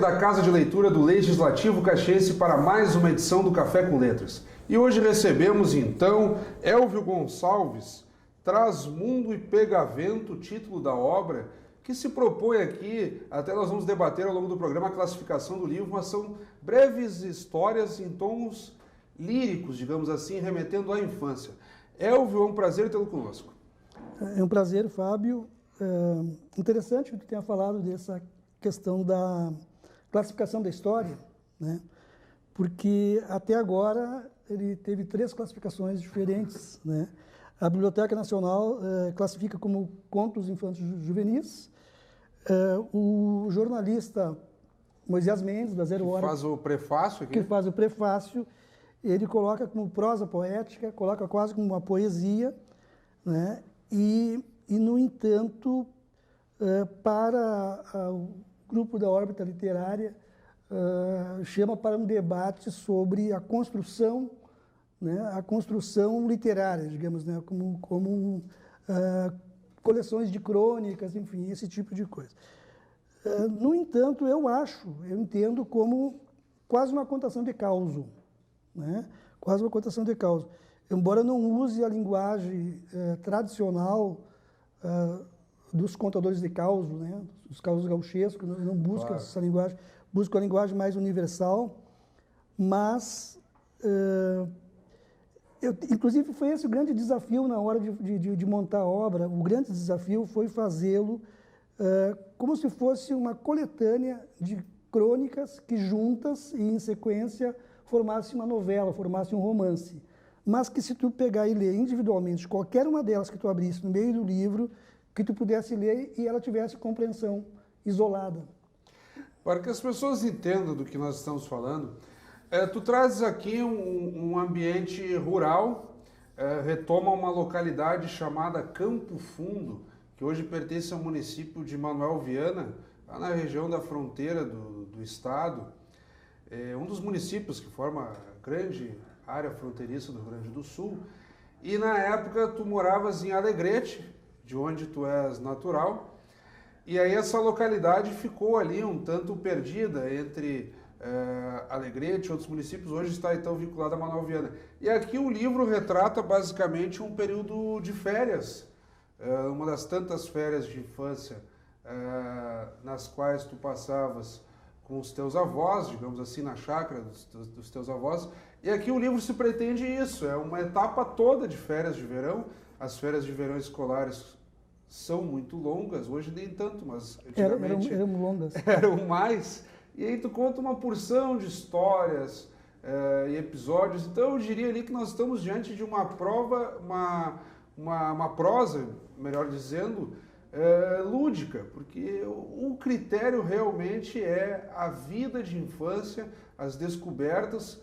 da Casa de Leitura do Legislativo Caxiense para mais uma edição do Café com Letras. E hoje recebemos então Elvio Gonçalves, Traz Mundo e Pegavento, título da obra, que se propõe aqui, até nós vamos debater ao longo do programa a classificação do livro, mas são breves histórias em tons líricos, digamos assim, remetendo à infância. Elvio, é um prazer tê-lo conosco. É um prazer, Fábio. Interessante que tu tenha falado dessa questão da classificação da história, né? Porque até agora ele teve 3 classificações diferentes, né? A Biblioteca Nacional classifica como contos infantis juvenis. O jornalista Moisés Mendes, da Zero Hora, que faz o prefácio aqui. Que faz o prefácio, ele coloca como prosa poética, coloca quase como uma poesia, né? E no entanto, para o grupo da órbita literária, chama para um debate sobre a construção, né, a construção literária, digamos, né, como coleções de crônicas, enfim, esse tipo de coisa. No entanto, eu entendo como quase uma contação de causo, né, quase uma contação de causo. Embora não use a linguagem tradicional dos contadores de causos, né, dos causos gauchescos, não busca Claro. essa linguagem, busca a linguagem mais universal, mas, inclusive, foi esse o grande desafio na hora de montar a obra. O grande desafio foi fazê-lo como se fosse uma coletânea de crônicas que juntas e em sequência formasse uma novela, formasse um romance. Mas que se tu pegar e ler individualmente qualquer uma delas que tu abrisse no meio do livro, que tu pudesse ler e ela tivesse compreensão isolada. Para que as pessoas entendam do que nós estamos falando, tu trazes aqui um ambiente rural, retoma uma localidade chamada Campo Fundo, que hoje pertence ao município de Manoel Viana, lá na região da fronteira do estado. É um dos municípios que forma a grande área fronteiriça do Rio Grande do Sul. E na época tu moravas em Alegrete, de onde tu és natural, e aí essa localidade ficou ali um tanto perdida entre Alegrete e outros municípios, hoje está então vinculada a Manoel Viana. E aqui o livro retrata basicamente um período de férias, uma das tantas férias de infância nas quais tu passavas com os teus avós, digamos assim, na chácara dos teus avós. E aqui o livro se pretende isso, é uma etapa toda de férias de verão. As férias de verão escolares são muito longas, hoje nem tanto, mas antigamente eram longas. Eram mais. E aí tu conta uma porção de histórias e episódios. Então eu diria ali que nós estamos diante de uma prova, uma prosa, melhor dizendo, lúdica, porque o critério realmente é a vida de infância, as descobertas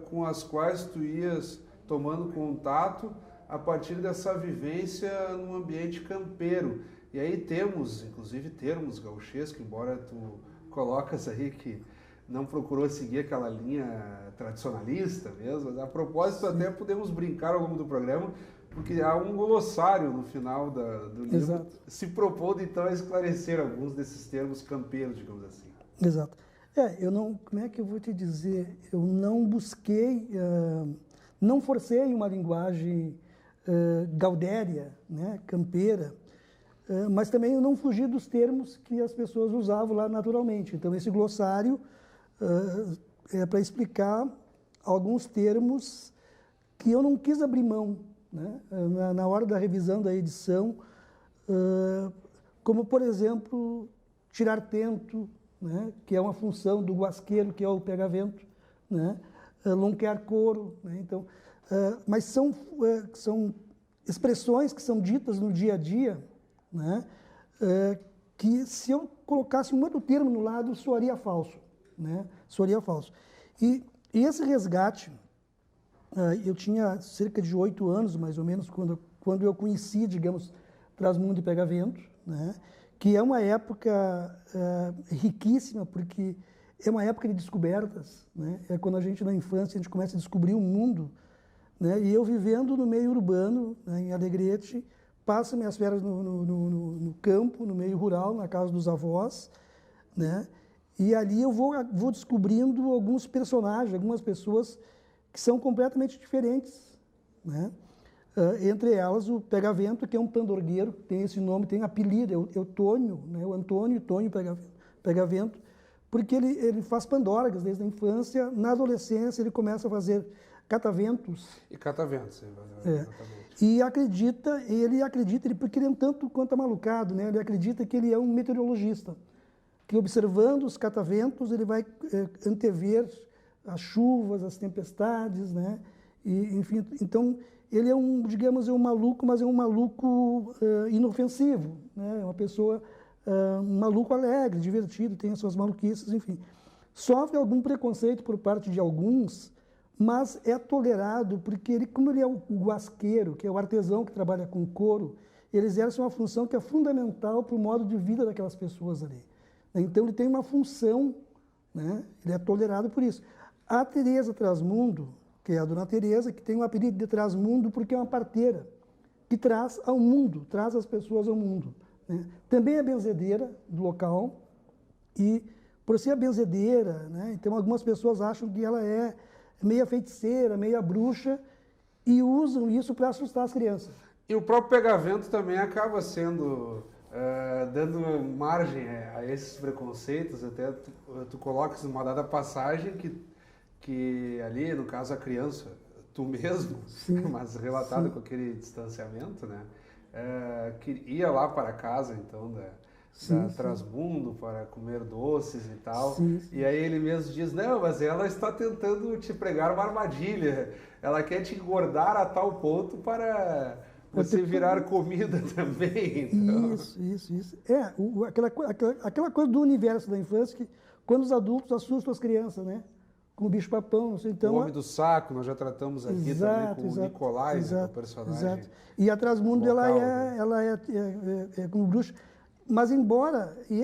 com as quais tu ias tomando contato a partir dessa vivência num ambiente campeiro. E aí temos, inclusive, termos gauchescos, embora tu colocas aí que não procurou seguir aquela linha tradicionalista mesmo, mas a propósito até podemos brincar ao longo do programa, porque há um glossário no final do livro. Exato. Se propondo então a esclarecer alguns desses termos campeiros, digamos assim. Exato. Como é que eu vou te dizer? Eu não busquei, não forcei uma linguagem gaudéria, né, campeira, mas também eu não fugi dos termos que as pessoas usavam lá naturalmente. Então esse glossário é para explicar alguns termos que eu não quis abrir mão, né, na hora da revisão da edição, como, por exemplo, tirar tento, né, que é uma função do guasqueiro, que é o pegavento, né, lonquear couro, né, então, mas são expressões que são ditas no dia a dia, né, que se eu colocasse um outro termo no lado, soaria falso, né, soaria falso. E esse resgate, eu tinha cerca de 8 anos, mais ou menos, quando eu conheci, digamos, Traz Mundo e Pegavento, né, que é uma época riquíssima, porque é uma época de descobertas, né, é quando a gente, na infância, a gente começa a descobrir o mundo, né, e eu vivendo no meio urbano, né, em Alegrete, passo minhas férias no campo, no meio rural, na casa dos avós, né, E ali eu vou descobrindo alguns personagens, algumas pessoas que são completamente diferentes, né? Entre elas o Pega-Vento, que é um pandorgueiro, tem esse nome, tem apelido, é o Tônio, né? O Antônio Tônio Pega-Vento, porque ele faz pandorgas desde a infância. Na adolescência ele começa a fazer cataventos. E cataventos, exatamente. E ele acredita, porque ele é um tanto quanto amalucado, né? Ele acredita que ele é um meteorologista, que observando os cataventos ele vai antever as chuvas, as tempestades, né? E, enfim, então ele é digamos, um maluco, mas é um maluco inofensivo, né? É uma pessoa, um maluco alegre, divertido, tem as suas maluquices, enfim. Sofre algum preconceito por parte de alguns, mas é tolerado porque como ele é o guasqueiro, que é o artesão que trabalha com couro, ele exerce uma função que é fundamental para o modo de vida daquelas pessoas ali. Então ele tem uma função, né? Ele é tolerado por isso. A Teresa Trasmundo, que é a dona Teresa, que tem o apelido de Trasmundo porque é uma parteira, que traz ao mundo, traz as pessoas ao mundo, né? Também é benzedeira do local, e por ser a benzedeira, né? Então algumas pessoas acham que ela é meia feiticeira, meia bruxa, e usam isso para assustar as crianças. E o próprio Pega-Vento também acaba sendo, dando margem a esses preconceitos. Até tu colocas numa dada passagem que ali, no caso, a criança, tu mesmo, sim, mas relatado, sim, com aquele distanciamento, né? Que ia lá para casa, então, da Trasmundo para comer doces e tal. Sim, sim. E aí ele mesmo diz, não, mas ela está tentando te pregar uma armadilha. Ela quer te engordar a tal ponto para você virar comida também. Então. Isso. Aquela coisa do universo da infância que quando os adultos assustam as crianças, né? Com o bicho-papão, não sei, então... O Homem do Saco, nós já tratamos aqui também com o Nicolai, né, o personagem. Exato. E a Trasmundo, ela é como bruxa. Mas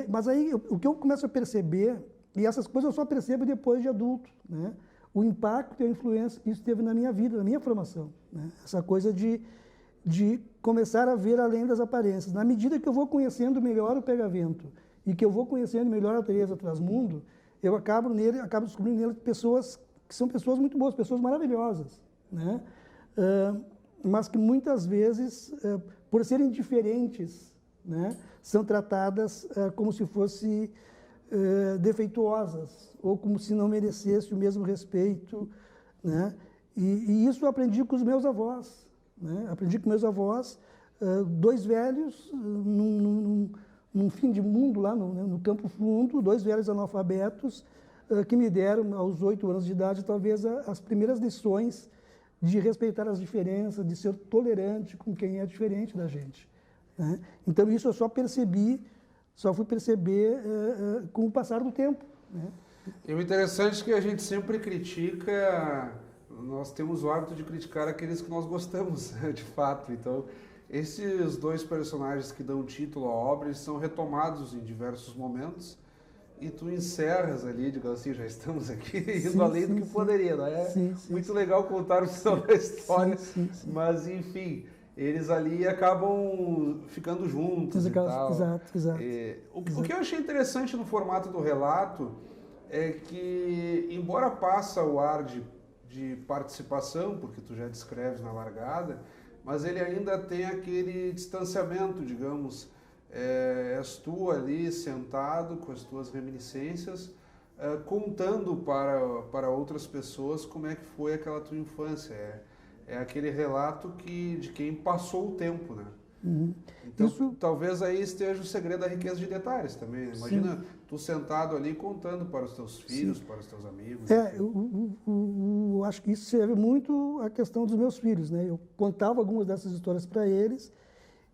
mas aí o que eu começo a perceber, e essas coisas eu só percebo depois de adulto, né? O impacto e a influência que isso teve na minha vida, na minha formação, né? Essa coisa de começar a ver além das aparências. Na medida que eu vou conhecendo melhor o Pega-Vento e que eu vou conhecendo melhor a Teresa Trasmundo, eu acabo descobrindo nele pessoas que são pessoas muito boas, pessoas maravilhosas, né? Mas que muitas vezes, por serem diferentes, né, são tratadas como se fossem defeituosas ou como se não merecesse o mesmo respeito, né? E isso eu aprendi com os meus avós, né? Aprendi com meus avós, dois velhos num fim de mundo lá no Campo Fundo, dois velhos analfabetos que me deram aos 8 anos de idade talvez as primeiras lições de respeitar as diferenças, de ser tolerante com quem é diferente da gente, né? Então isso eu só fui perceber com o passar do tempo, né? E o interessante é que a gente sempre critica, nós temos o hábito de criticar aqueles que nós gostamos, de fato. Então, esses dois personagens que dão título à obra, eles são retomados em diversos momentos, e tu encerras ali, digamos assim, já estamos aqui indo além do que poderia, não é? Muito legal contar o final da história, mas enfim, eles ali acabam ficando juntos e tal. Exato. O que eu achei interessante no formato do relato é que, embora passa o ar de participação, porque tu já descreves na largada, mas ele ainda tem aquele distanciamento, digamos, és tu ali sentado com as tuas reminiscências, contando para outras pessoas como é que foi aquela tua infância. É aquele relato de quem passou o tempo, né? Uhum. Então, talvez aí esteja o segredo da riqueza de detalhes também. Imagina tu sentado ali contando para os teus filhos, para os teus amigos. Eu acho que isso serve muito à questão dos meus filhos, né? Eu contava algumas dessas histórias para eles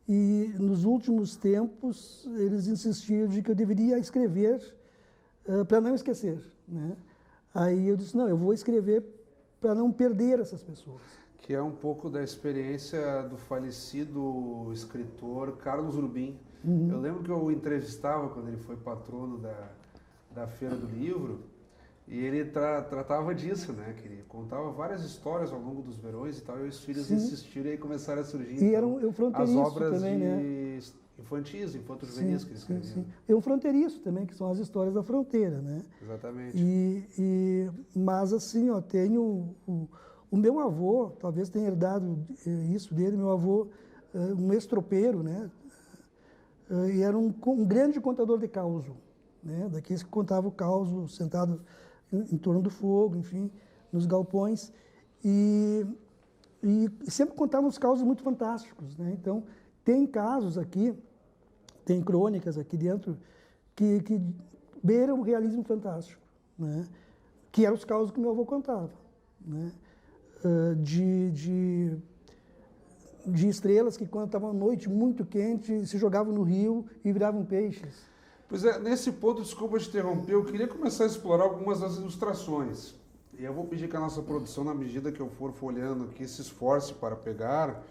e nos últimos tempos eles insistiam de que eu deveria escrever para não esquecer, né? Aí eu disse, não, eu vou escrever para não perder essas pessoas. Que é um pouco da experiência do falecido escritor Carlos Urbim. Uhum. Eu lembro que eu o entrevistava quando ele foi patrono da Feira do Livro, e ele tratava disso, né? Que ele contava várias histórias ao longo dos verões e tal, e os filhos insistiram e aí começaram a surgir e então, as obras também, em infantis, infantos juvenis que ele escrevia. Sim. E um fronteiriço também, que são as histórias da fronteira, né? Exatamente. Mas assim, ó, tenho o meu avô, talvez tenha herdado isso dele, meu avô, um ex-tropeiro, né? E era um grande contador de causo, né? Daqueles que contavam o causo sentado em torno do fogo, enfim, nos galpões. E sempre contava uns causos muito fantásticos, né? Então, tem casos aqui, tem crônicas aqui dentro que beiram o realismo fantástico, né? Que eram os causos que meu avô contava, né? De estrelas que, quando estava uma noite muito quente, se jogavam no rio e viravam peixes. Pois é, nesse ponto, desculpa te interromper, eu queria começar a explorar algumas das ilustrações. E eu vou pedir que a nossa produção, na medida que eu for folheando aqui, se esforce para pegar.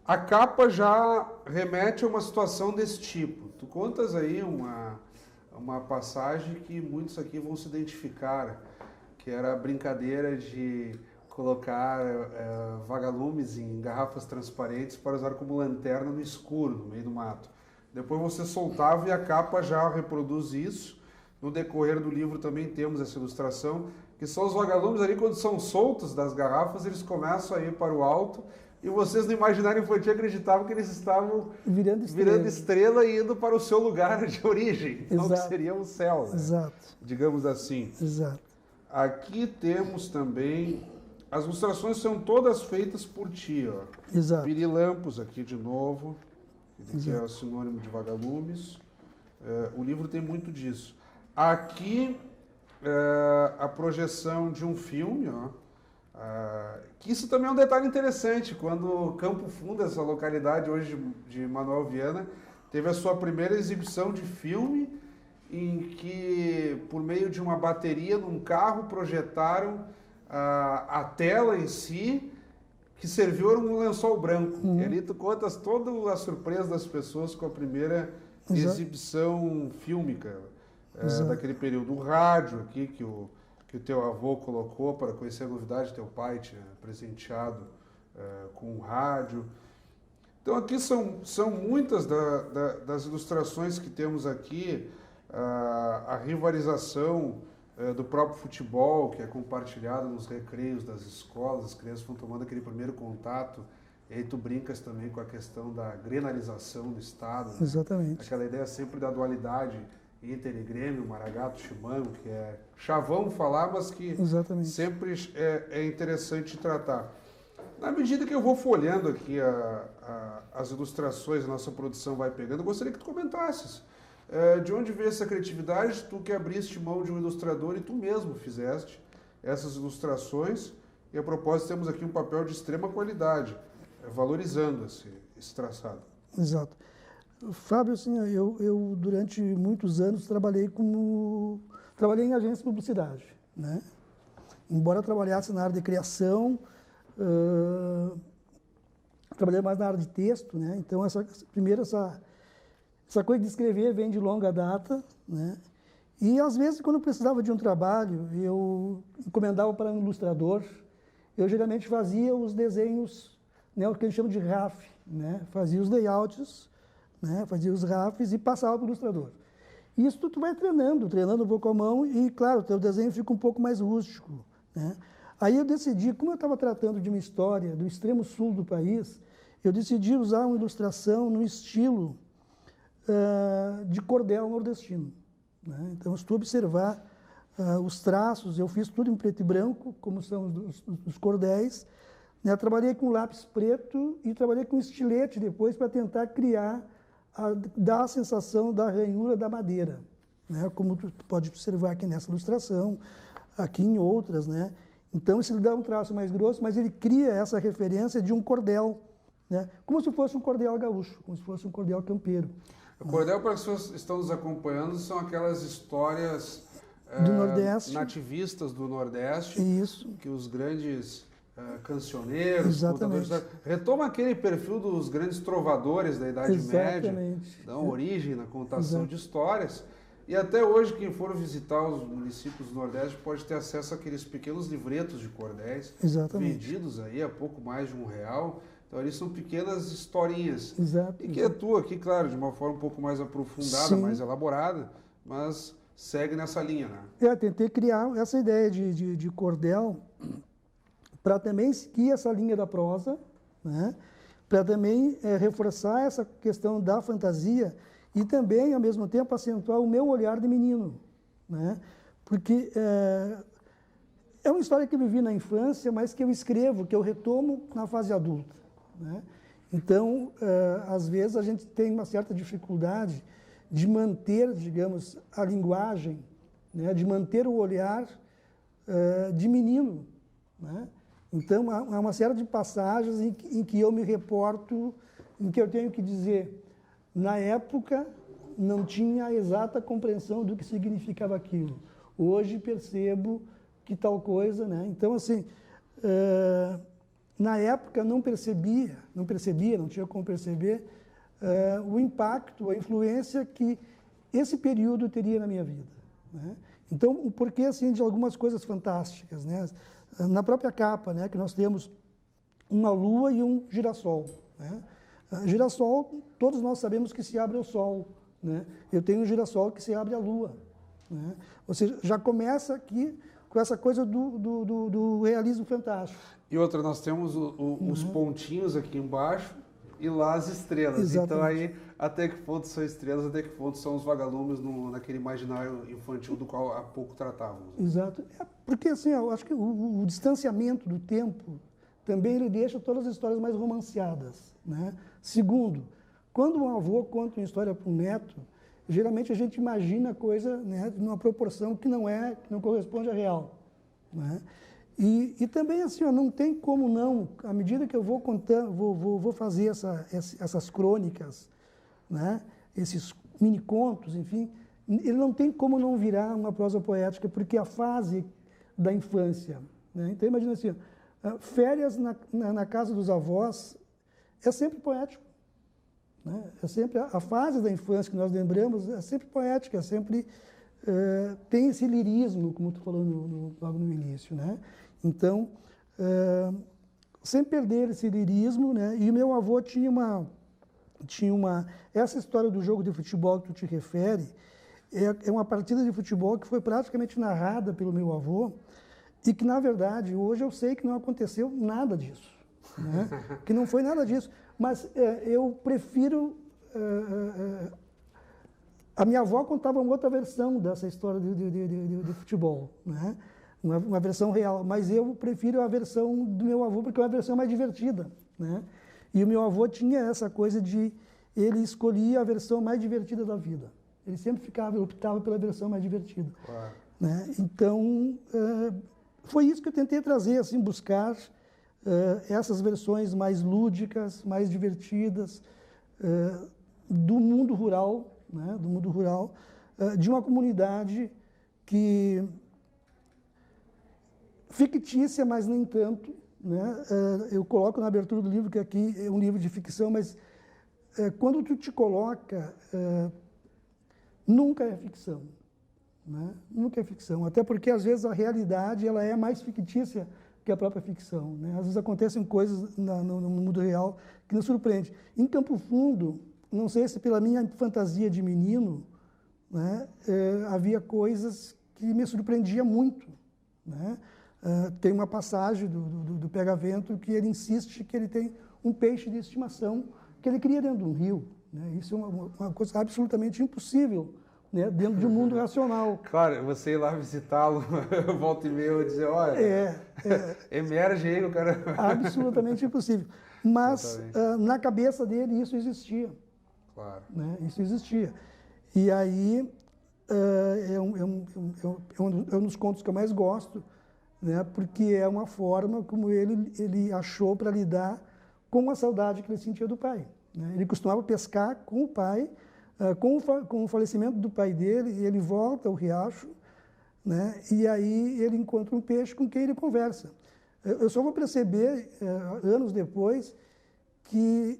A capa já remete a uma situação desse tipo. Tu contas aí uma passagem que muitos aqui vão se identificar, que era a brincadeira de colocar vagalumes em garrafas transparentes para usar como lanterna no escuro, no meio do mato. Depois você soltava e a capa já reproduz isso. No decorrer do livro também temos essa ilustração, que são os vagalumes ali, quando são soltos das garrafas, eles começam a ir para o alto e vocês no imaginário infantil acreditavam que eles estavam virando estrela e indo para o seu lugar de origem, então que seria o céu, né? Exato. Digamos assim. Exato. Aqui temos também... As ilustrações são todas feitas por ti, ó. Exato. Pirilampos aqui de novo, que é o sinônimo de vagalumes. O livro tem muito disso. Aqui, a projeção de um filme, ó. Que isso também é um detalhe interessante. Quando Campo Fundo, essa localidade hoje de Manoel Viana, teve a sua primeira exibição de filme, em que, por meio de uma bateria num carro, projetaram a tela em si, que serviu era um lençol branco. E ali tu contas toda a surpresa das pessoas com a primeira exibição fílmica daquele período. O rádio aqui, que o teu avô colocou para conhecer a novidade, teu pai tinha presenteado com o rádio. Então aqui são muitas das ilustrações que temos aqui, a rivalização do próprio futebol, que é compartilhado nos recreios das escolas, as crianças vão tomando aquele primeiro contato, e aí tu brincas também com a questão da grenalização do Estado. Né? Exatamente. Aquela ideia sempre da dualidade Inter e Grêmio, Maragato, Chimango, que é chavão falar, mas que sempre é interessante tratar. Na medida que eu vou folhando aqui as ilustrações, a nossa produção vai pegando, eu gostaria que tu comentasses. De onde veio essa criatividade? Tu que abriste mão de um ilustrador e tu mesmo fizeste essas ilustrações. E a propósito, temos aqui um papel de extrema qualidade, valorizando esse traçado. Exato. Fábio, assim, eu durante muitos anos trabalhei em agência de publicidade, né? Embora trabalhasse na área de criação, trabalhei mais na área de texto, né? Então, essa coisa de escrever vem de longa data, né? E, às vezes, quando eu precisava de um trabalho, eu encomendava para um ilustrador, eu geralmente fazia os desenhos, né, o que eles chamam de RAF, né? Fazia os layouts, né? Fazia os RAFs e passava para o ilustrador. Isso tu vai treinando um pouco a mão e, claro, o teu desenho fica um pouco mais rústico, né? Aí eu decidi, como eu estava tratando de uma história do extremo sul do país, eu decidi usar uma ilustração no estilo de cordel nordestino, né? Então, se tu observar os traços, eu fiz tudo em preto e branco, como são os cordéis, né? Trabalhei com lápis preto e trabalhei com estilete depois para tentar criar, dar a sensação da ranhura da madeira, né? Como tu pode observar aqui nessa ilustração, aqui em outras, né? Então, isso dá um traço mais grosso, mas ele cria essa referência de um cordel, né? Como se fosse um cordel gaúcho, como se fosse um cordel campeiro. O cordel, para as pessoas que estão nos acompanhando, são aquelas histórias do Nordeste, nativistas do Nordeste, isso, que os grandes cancioneiros, contadores, retoma aquele perfil dos grandes trovadores da Idade Média, dão origem na contação de histórias. E até hoje, quem for visitar os municípios do Nordeste pode ter acesso àqueles pequenos livretos de cordéis, vendidos aí a pouco mais de R$1. Então, ali são pequenas historinhas. Exato. E que atua aqui, claro, de uma forma um pouco mais aprofundada, Sim. mais elaborada, mas segue nessa linha, né? Tentei criar essa ideia de cordel para também seguir essa linha da prosa, né? Para também reforçar essa questão da fantasia e também, ao mesmo tempo, acentuar o meu olhar de menino, né? Porque é uma história que eu vivi na infância, mas que eu escrevo, que eu retomo na fase adulta, né? Então, às vezes, a gente tem uma certa dificuldade de manter, digamos, a linguagem, né? De manter o olhar de menino, né? Então, há uma série de passagens em que eu me reporto, em que eu tenho que dizer, na época, não tinha a exata compreensão do que significava aquilo. Hoje percebo que tal coisa, né? Então, assim, na época não percebia, não tinha como perceber o impacto, a influência que esse período teria na minha vida, né? Então, o porquê, assim, de algumas coisas fantásticas, né? Na própria capa, né, que nós temos uma lua e um girassol, né? Girassol, todos nós sabemos que se abre ao sol, né? Eu tenho um girassol que se abre à lua, né? Ou seja, já começa aqui com essa coisa do realismo fantástico. E outra, nós temos os pontinhos aqui embaixo e lá as estrelas. Exatamente. Então aí, até que ponto são estrelas, até que ponto são os vagalumes naquele imaginário infantil do qual há pouco tratávamos. Exato. Porque, assim, eu acho que o distanciamento do tempo também ele deixa todas as histórias mais romanceadas, né? Segundo, quando um avô conta uma história para um neto, geralmente a gente imagina a coisa, né, numa proporção que não corresponde à real, né? E também, assim, ó, não tem como não, à medida que eu vou contando, vou fazer essas crônicas, né, esses mini-contos, enfim, ele não tem como não virar uma prosa poética, porque a fase da infância, né? Então, imagina assim, férias na casa dos avós é sempre poético, né? É sempre a fase da infância que nós lembramos é sempre poética, é sempre tem esse lirismo, como tu falou logo no início, né? Então, sem perder esse lirismo, né? E meu avô tinha essa história do jogo de futebol que tu te refere, é uma partida de futebol que foi praticamente narrada pelo meu avô e que, na verdade, hoje eu sei que não aconteceu nada disso, né? Que não foi nada disso, mas eu prefiro... A minha avó contava uma outra versão dessa história de futebol, né? Uma versão real, mas eu prefiro a versão do meu avô porque é uma versão mais divertida, né? E o meu avô tinha essa coisa de ele escolhia a versão mais divertida da vida. Ele sempre optava pela versão mais divertida, Claro. né? Então foi isso que eu tentei trazer, assim, buscar essas versões mais lúdicas, mais divertidas do mundo rural, né? Do mundo rural, de uma comunidade que fictícia, mas nem tanto, né? Eu coloco na abertura do livro que aqui é um livro de ficção, mas quando tu te coloca, nunca é ficção, né? Nunca é ficção, até porque às vezes a realidade ela é mais fictícia que a própria ficção, né? Às vezes acontecem coisas no mundo real que nos surpreende. Em Campo Fundo, não sei se pela minha fantasia de menino, né, havia coisas que me surpreendiam muito, né? Tem uma passagem do Pega-Vento que ele insiste que ele tem um peixe de estimação que ele cria dentro de um rio, né? Isso é uma coisa absolutamente impossível, né, dentro de um mundo racional. Claro, você ir lá visitá-lo, volta e meia, eu dizer, olha, emerge aí, eu quero... Absolutamente impossível. Mas na cabeça dele isso existia. Claro. Né? Isso existia. E aí é um dos contos que eu mais gosto, né? Porque é uma forma como ele achou para lidar com a saudade que ele sentia do pai, né? Ele costumava pescar com o pai, com o falecimento do pai dele, ele volta ao riacho, né? E aí ele encontra um peixe com quem ele conversa. Eu só vou perceber, anos depois, que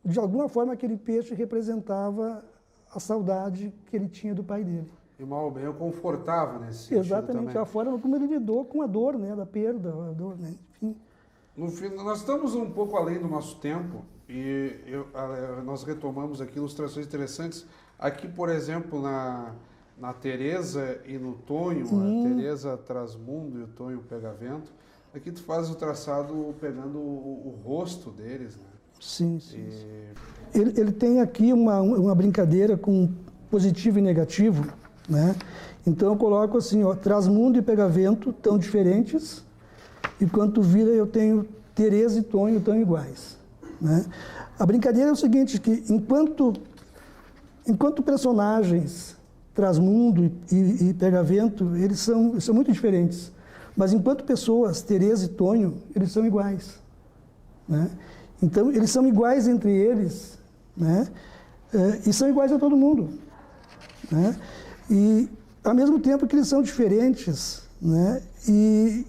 de alguma forma aquele peixe representava a saudade que ele tinha do pai dele. E mal ou bem eu confortava nesse sentido. Exatamente, também. a forma como ele lidou com a dor, né, da perda, a dor, né, enfim. No fim, nós estamos um pouco além do nosso tempo e nós retomamos aqui ilustrações interessantes. Aqui, por exemplo, na Teresa e no Tonho, a Teresa Trasmundo e o Tonho Pegavento, aqui tu faz o traçado pegando o rosto deles, né? Sim, sim. Ele tem aqui uma brincadeira com positivo e negativo, né? Então eu coloco assim, ó, Trasmundo e Pegavento tão diferentes, e quando tu vira eu tenho Teresa e Tonho tão iguais, né? A brincadeira é o seguinte, que enquanto personagens Trasmundo e Pegavento, eles são muito diferentes, mas enquanto pessoas, Teresa e Tonho, eles são iguais, né? Então eles são iguais entre eles, né? E são iguais a todo mundo, né? E ao mesmo tempo que eles são diferentes, né? E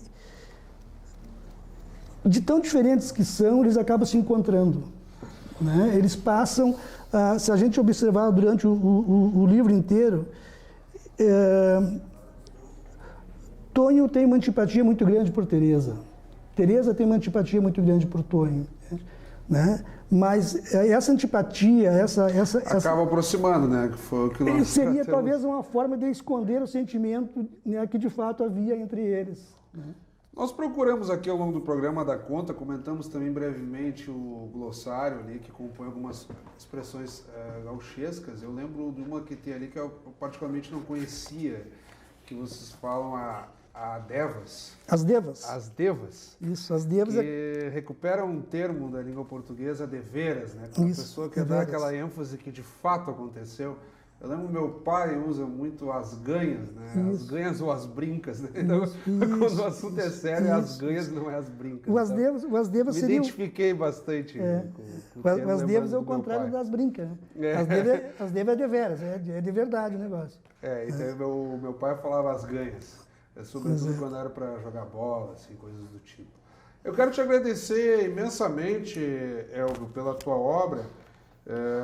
de tão diferentes que são, eles acabam se encontrando, né? Eles passam, se a gente observar durante o livro inteiro, Tonho tem uma antipatia muito grande por Teresa. Teresa tem uma antipatia muito grande por Tonho, né? Mas essa antipatia, acaba aproximando, né? Que foi o que nós seria talvez uma forma de esconder o sentimento, né, que de fato havia entre eles, né? Nós procuramos aqui ao longo do programa dar conta, comentamos também brevemente o glossário ali, que compõe algumas expressões gauchescas. Eu lembro de uma que tem ali que eu particularmente não conhecia, que vocês falam a devas. As devas. As devas. Isso, as devas. Que recupera um termo da língua portuguesa, deveras, né? Quando a pessoa quer dar aquela ênfase que de fato aconteceu. Eu lembro meu pai usa muito as ganhas, né? Isso. As ganhas ou as brincas, né? Então, quando o assunto é sério, é as ganhas, não é as brincas. O as devas me seriam... identifiquei bastante com o as devas é o contrário das brincas, né? As devas é deveras, é de verdade o negócio. Então meu pai falava as ganhas, sobretudo quando era para jogar bola, assim, coisas do tipo. Eu quero te agradecer imensamente, Elvio, pela tua obra.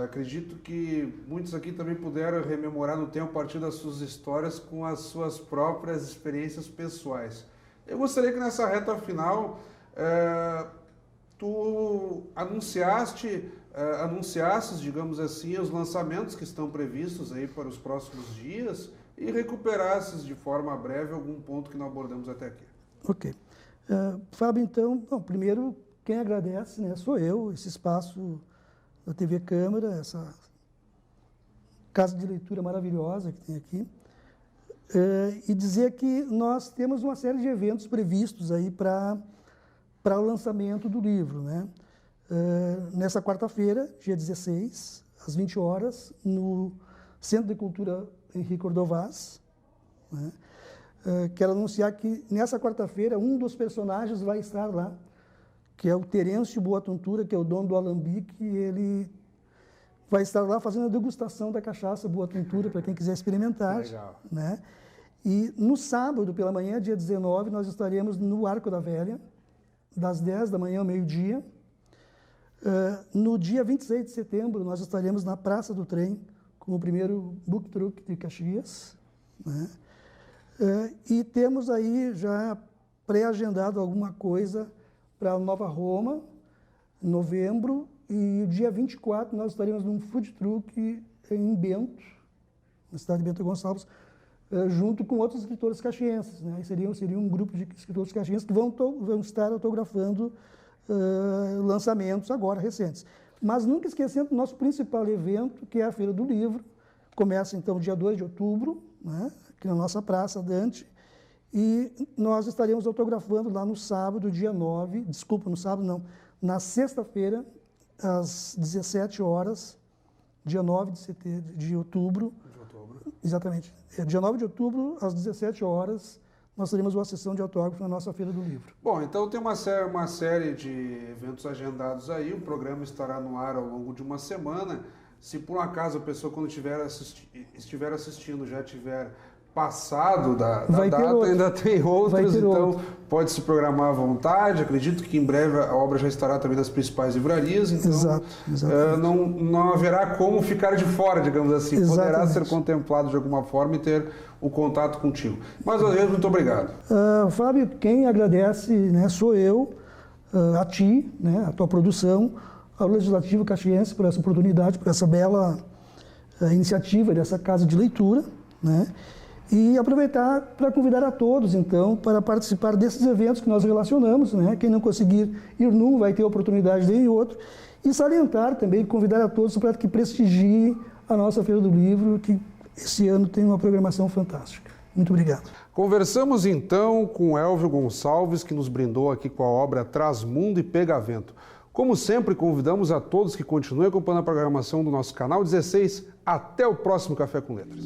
Acredito que muitos aqui também puderam rememorar no tempo a partir das suas histórias com as suas próprias experiências pessoais. Eu gostaria que nessa reta final tu anunciasses, digamos assim, os lançamentos que estão previstos aí para os próximos dias e recuperasses de forma breve algum ponto que não abordamos até aqui. Ok. Fábio, então, primeiro, quem agradece, né, sou eu, esse espaço da TV Câmara, essa casa de leitura maravilhosa que tem aqui, e dizer que nós temos uma série de eventos previstos aí para o lançamento do livro, né? Nessa quarta-feira, dia 16, às 20 horas, no Centro de Cultura Henrique Cordovaz, né? Quero anunciar que nessa quarta-feira um dos personagens vai estar lá, que é o Terêncio Boaventura, que é o dono do Alambique, e ele vai estar lá fazendo a degustação da cachaça Boaventura, para quem quiser experimentar. Legal. Né? E no sábado, pela manhã, dia 19, nós estaremos no Arco da Velha, das 10 da manhã ao meio-dia. No dia 26 de setembro, nós estaremos na Praça do Trem, com o primeiro Book Truck de Caxias. Né? E temos aí já pré-agendado alguma coisa para a Nova Roma, em novembro, e dia 24 nós estaremos num food truck em Bento, na cidade de Bento Gonçalves, junto com outros escritores caxienses, né? Seria um grupo de escritores caxienses que vão estar autografando lançamentos agora, recentes. Mas nunca esquecendo o nosso principal evento, que é a Feira do Livro. Começa, então, dia 2 de outubro, né? Aqui na nossa Praça Dante. E nós estaremos autografando lá no sábado, dia 9, no sábado não, na sexta-feira, às 17 horas, dia 9 de outubro. Exatamente. Dia 9 de outubro, às 17 horas, nós teremos uma sessão de autógrafo na nossa Feira do Livro. Bom, então tem uma série de eventos agendados aí, o programa estará no ar ao longo de uma semana. Se por um acaso a pessoa, quando estiver assistindo, já tiver passado da data, ainda tem outros, então pode se programar à vontade. Acredito que em breve a obra já estará também nas principais livrarias, então não haverá como ficar de fora, digamos assim. Exatamente. Poderá ser contemplado de alguma forma e ter o contato contigo. Mais uma vez, muito obrigado. Fábio, quem agradece, né, sou eu. a ti, né, a tua produção, ao Legislativo Caxiense por essa oportunidade, por essa bela iniciativa dessa casa de leitura, né, e aproveitar para convidar a todos, então, para participar desses eventos que nós relacionamos, né, quem não conseguir ir num vai ter a oportunidade de ir em outro, e salientar também, convidar a todos para que prestigiem a nossa Feira do Livro, que esse ano tem uma programação fantástica. Muito obrigado. Conversamos então com Elvio Gonçalves, que nos brindou aqui com a obra Traz Mundo e Pega Vento. Como sempre, convidamos a todos que continuem acompanhando a programação do nosso canal 16. Até o próximo Café com Letras.